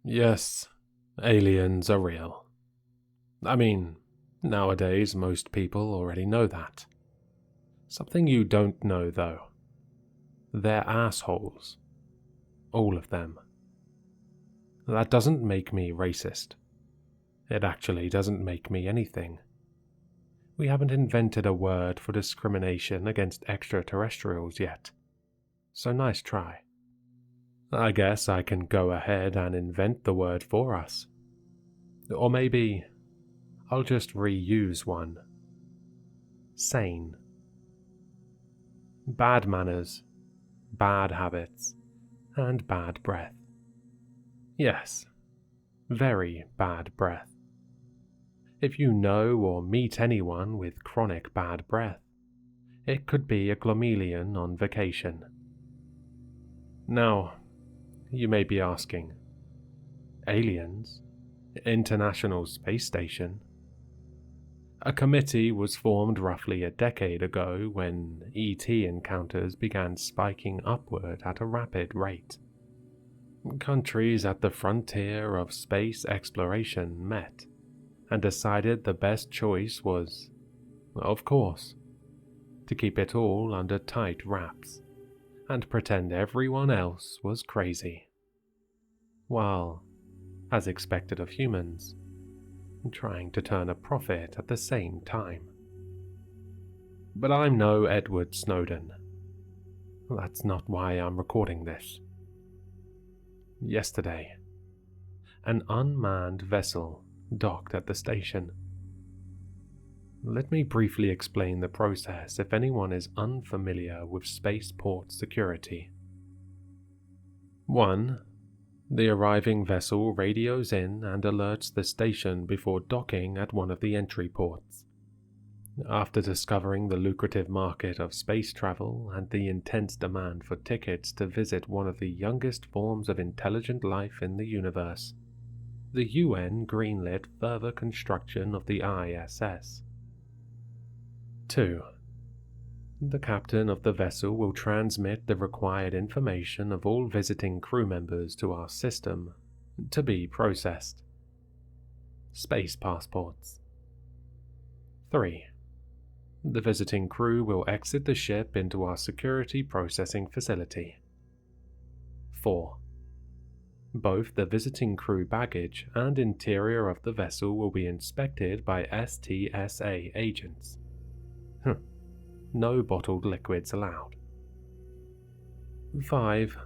Yes, aliens are real. I mean, nowadays most people already know that. Something you don't know, though. They're assholes. All of them. That doesn't make me racist. It actually doesn't make me anything. We haven't invented a word for discrimination against extraterrestrials yet. So nice try. I guess I can go ahead and invent the word for us. Or maybe I'll just reuse one. Sane. Bad manners, bad habits, and bad breath. Yes, very bad breath. If you know or meet anyone with chronic bad breath, it could be a glomelian on vacation. Now, you may be asking, aliens? International Space Station? A committee was formed roughly a decade ago when ET encounters began spiking upward at a rapid rate. Countries at the frontier of space exploration met and decided the best choice was, of course, to keep it all under tight wraps and pretend everyone else was crazy. While, as expected of humans, trying to turn a profit at the same time. But I'm no Edward Snowden. That's not why I'm recording this. Yesterday, an unmanned vessel docked at the station. Let me briefly explain the process if anyone is unfamiliar with spaceport security. 1. The arriving vessel radios in and alerts the station before docking at one of the entry ports. After discovering the lucrative market of space travel and the intense demand for tickets to visit one of the youngest forms of intelligent life in the universe, the UN greenlit further construction of the ISS. 2. The captain of the vessel will transmit the required information of all visiting crew members to our system to be processed. Space passports. 3. The visiting crew will exit the ship into our security processing facility. 4. Both the visiting crew baggage and interior of the vessel will be inspected by TSA agents. No bottled liquids allowed. 5.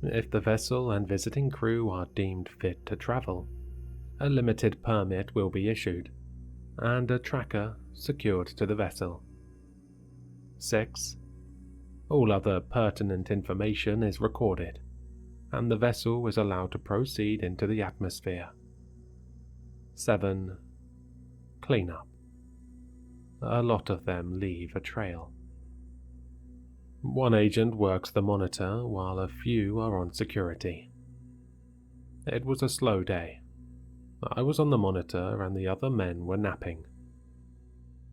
If the vessel and visiting crew are deemed fit to travel, a limited permit will be issued, and a tracker secured to the vessel. 6. All other pertinent information is recorded, and the vessel is allowed to proceed into the atmosphere. 7. Cleanup. A lot of them leave a trail. One agent works the monitor while a few are on security. It was a slow day. I was on the monitor and the other men were napping.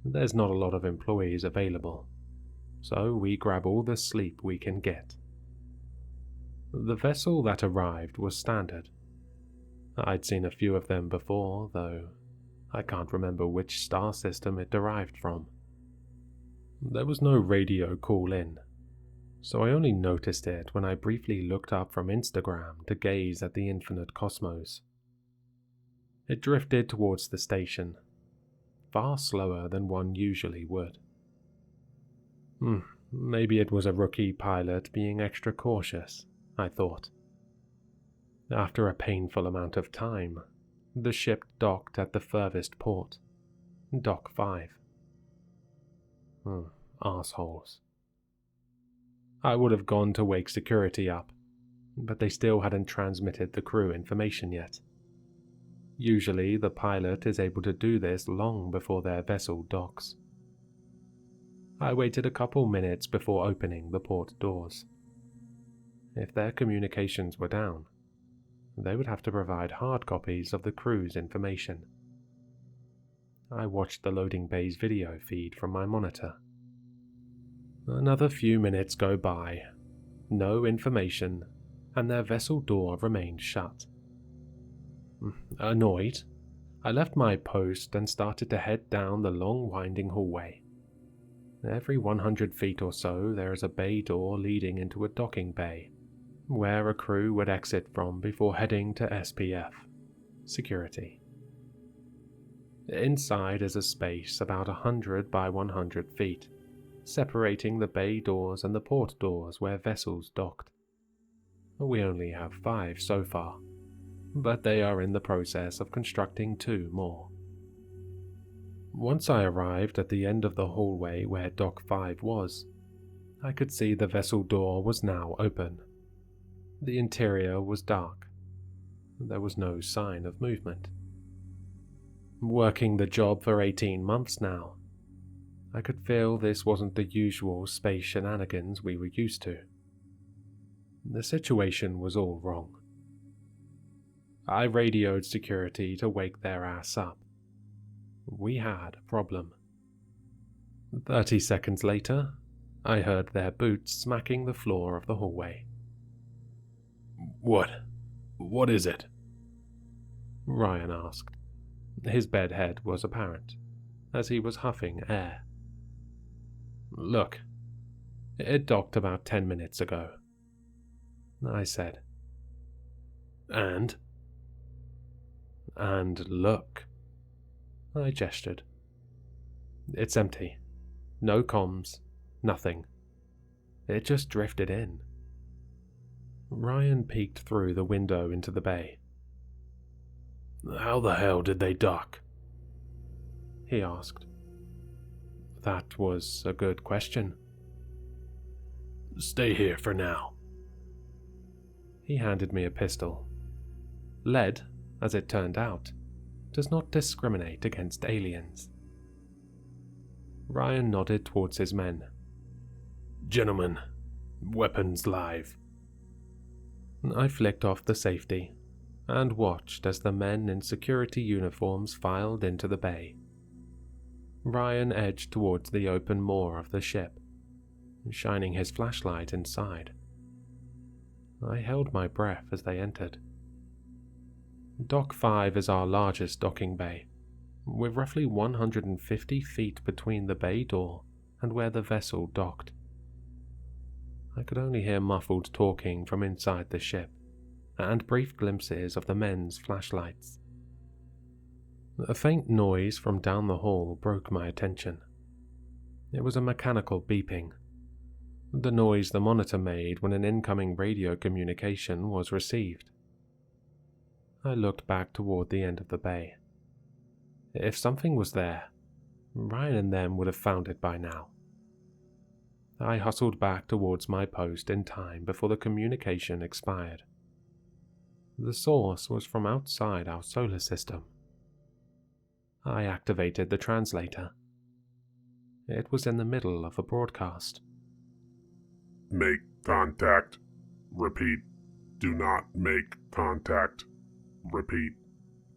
There's not a lot of employees available, so we grab all the sleep we can get. The vessel that arrived was standard. I'd seen a few of them before, though I can't remember which star system it derived from. There was no radio call-in, so I only noticed it when I briefly looked up from Instagram to gaze at the infinite cosmos. It drifted towards the station, far slower than one usually would. Maybe it was a rookie pilot being extra cautious, I thought. After a painful amount of time, the ship docked at the furthest port, Dock 5. Assholes. I would have gone to wake security up, but they still hadn't transmitted the crew information yet. Usually, the pilot is able to do this long before their vessel docks. I waited a couple minutes before opening the port doors. If their communications were down, they would have to provide hard copies of the crew's information. I watched the loading bay's video feed from my monitor. Another few minutes go by. No information, and their vessel door remained shut. Annoyed, I left my post and started to head down the long winding hallway. Every 100 feet or so there is a bay door leading into a docking bay, where a crew would exit from before heading to SPF, security. Inside is a space about 100 by 100 feet, separating the bay doors and the port doors where vessels docked. We only have 5 so far, but they are in the process of constructing 2 more. Once I arrived at the end of the hallway where Dock 5 was, I could see the vessel door was now open. The interior was dark. There was no sign of movement. Working the job for 18 months now, I could feel this wasn't the usual space shenanigans we were used to. The situation was all wrong. I radioed security to wake their ass up. We had a problem. 30 seconds later, I heard their boots smacking the floor of the hallway. What is it?" Ryan asked. His bed head was apparent, as he was huffing air. "Look, it docked about 10 minutes ago," I said. "And?" "And look." I gestured. "It's empty. No comms. Nothing. It just drifted in." Ryan peeked through the window into the bay. "How the hell did they dock?" he asked. That was a good question. "Stay here for now." He handed me a pistol. Lead, as it turned out, does not discriminate against aliens. Ryan nodded towards his men. "Gentlemen, weapons live." I flicked off the safety and watched as the men in security uniforms filed into the bay. Ryan edged towards the open moor of the ship, shining his flashlight inside. I held my breath as they entered. Dock 5 is our largest docking bay, with roughly 150 feet between the bay door and where the vessel docked. I could only hear muffled talking from inside the ship, and brief glimpses of the men's flashlights. A faint noise from down the hall broke my attention. It was a mechanical beeping, the noise the monitor made when an incoming radio communication was received. I looked back toward the end of the bay. If something was there, Ryan and them would have found it by now. I hustled back towards my post in time before the communication expired. The source was from outside our solar system. I activated the translator. It was in the middle of a broadcast. "Make contact. Repeat. Do not make contact. Repeat.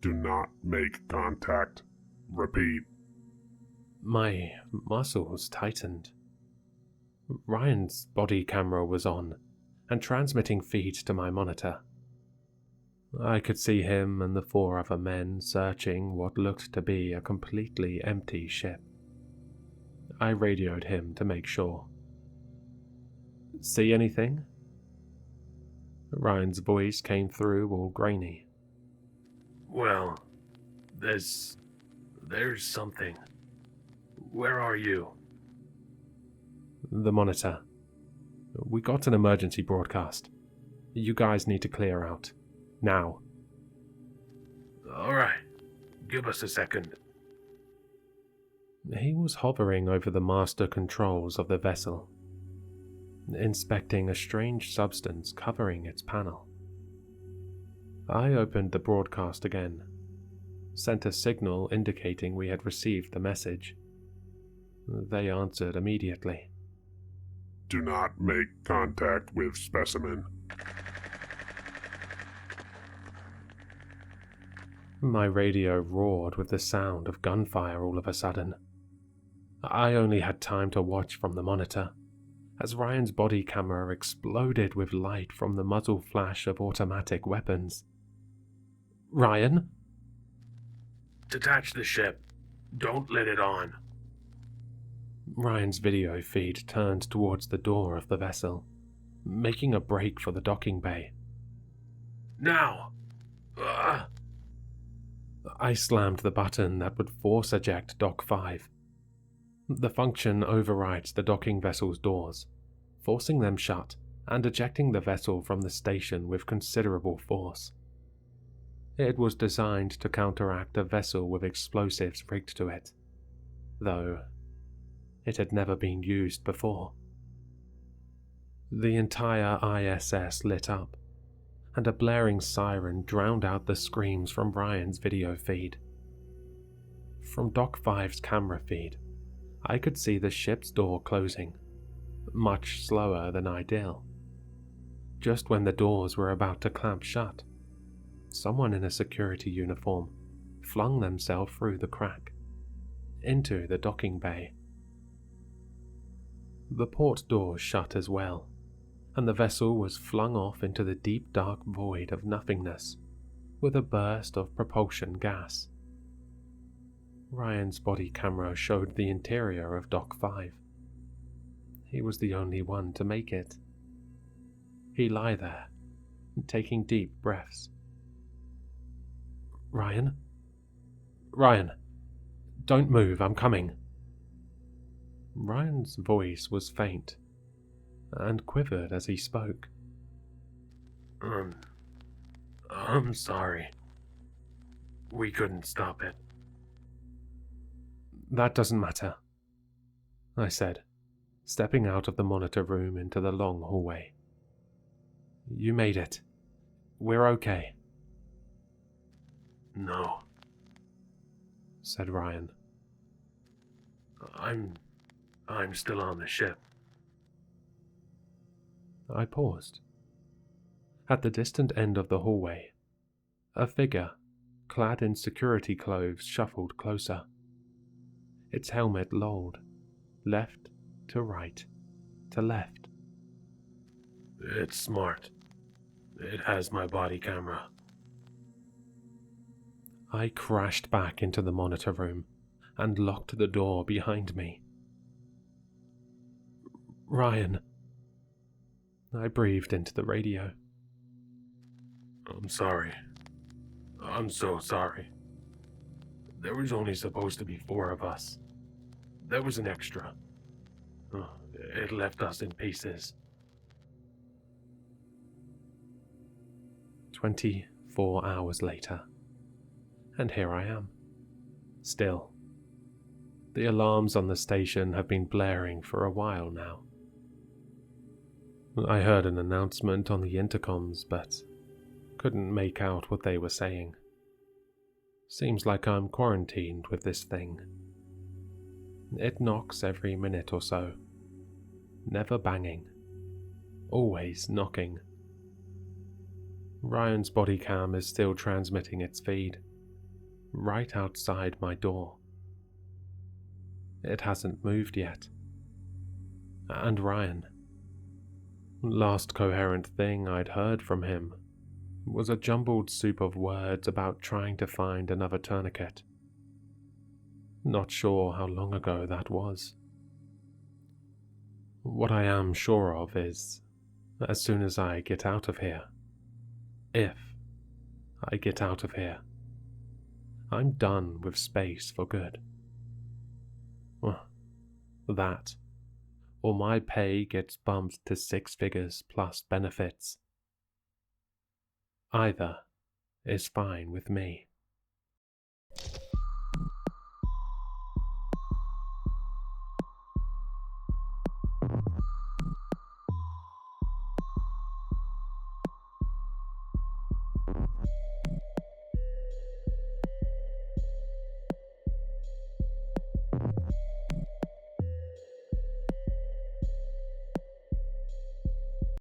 Do not make contact. Repeat." My muscles tightened. Ryan's body camera was on and transmitting feeds to my monitor. I could see him and the 4 other men searching what looked to be a completely empty ship. I radioed him to make sure. "See anything?" Ryan's voice came through all grainy. "Well, there's something. Where are you?" The monitor. "We got an emergency broadcast. You guys need to clear out. Now." "All right. Give us a second." He was hovering over the master controls of the vessel, inspecting a strange substance covering its panel. I opened the broadcast again, sent a signal indicating we had received the message. They answered immediately. "Do not make contact with specimen." My radio roared with the sound of gunfire all of a sudden. I only had time to watch from the monitor, as Ryan's body camera exploded with light from the muzzle flash of automatic weapons. Ryan? Detach the ship. Don't let it on. Ryan's video feed turned towards the door of the vessel, making a break for the docking bay. Now! I slammed the button that would force eject Dock 5. The function overrides the docking vessel's doors, forcing them shut and ejecting the vessel from the station with considerable force. It was designed to counteract a vessel with explosives rigged to it, though it had never been used before. The entire ISS lit up, and a blaring siren drowned out the screams from Ryan's video feed. From Dock 5's camera feed, I could see the ship's door closing, much slower than ideal. Just when the doors were about to clamp shut, someone in a security uniform flung themselves through the crack, into the docking bay. The port doors shut as well, and the vessel was flung off into the deep dark void of nothingness with a burst of propulsion gas. Ryan's body camera showed the interior of Dock 5. He was the only one to make it. He lay there, taking deep breaths. Ryan? Ryan, don't move, I'm coming. Ryan's voice was faint and quivered as he spoke. I'm sorry. We couldn't stop it. That doesn't matter, I said, stepping out of the monitor room into the long hallway. You made it. We're okay. No, said Ryan. I'm still on the ship. I paused. At the distant end of the hallway, a figure, clad in security clothes, shuffled closer. Its helmet lolled, left to right to left. It's smart. It has my body camera. I crashed back into the monitor room and locked the door behind me. Ryan. I breathed into the radio. I'm sorry. I'm so sorry. There was only supposed to be 4 of us. There was an extra. It left us in pieces. 24 hours later, and here I am. Still. The alarms on the station have been blaring for a while now. I heard an announcement on the intercoms, but couldn't make out what they were saying. Seems like I'm quarantined with this thing. It knocks every minute or so. Never banging. Always knocking. Ryan's body cam is still transmitting its feed, right outside my door. It hasn't moved yet. And Ryan. Last coherent thing I'd heard from him was a jumbled soup of words about trying to find another tourniquet. Not sure how long ago that was. What I am sure of is, as soon as I get out of here, if I get out of here, I'm done with space for good. That, or my pay gets bumped to 6 figures plus benefits. Either is fine with me.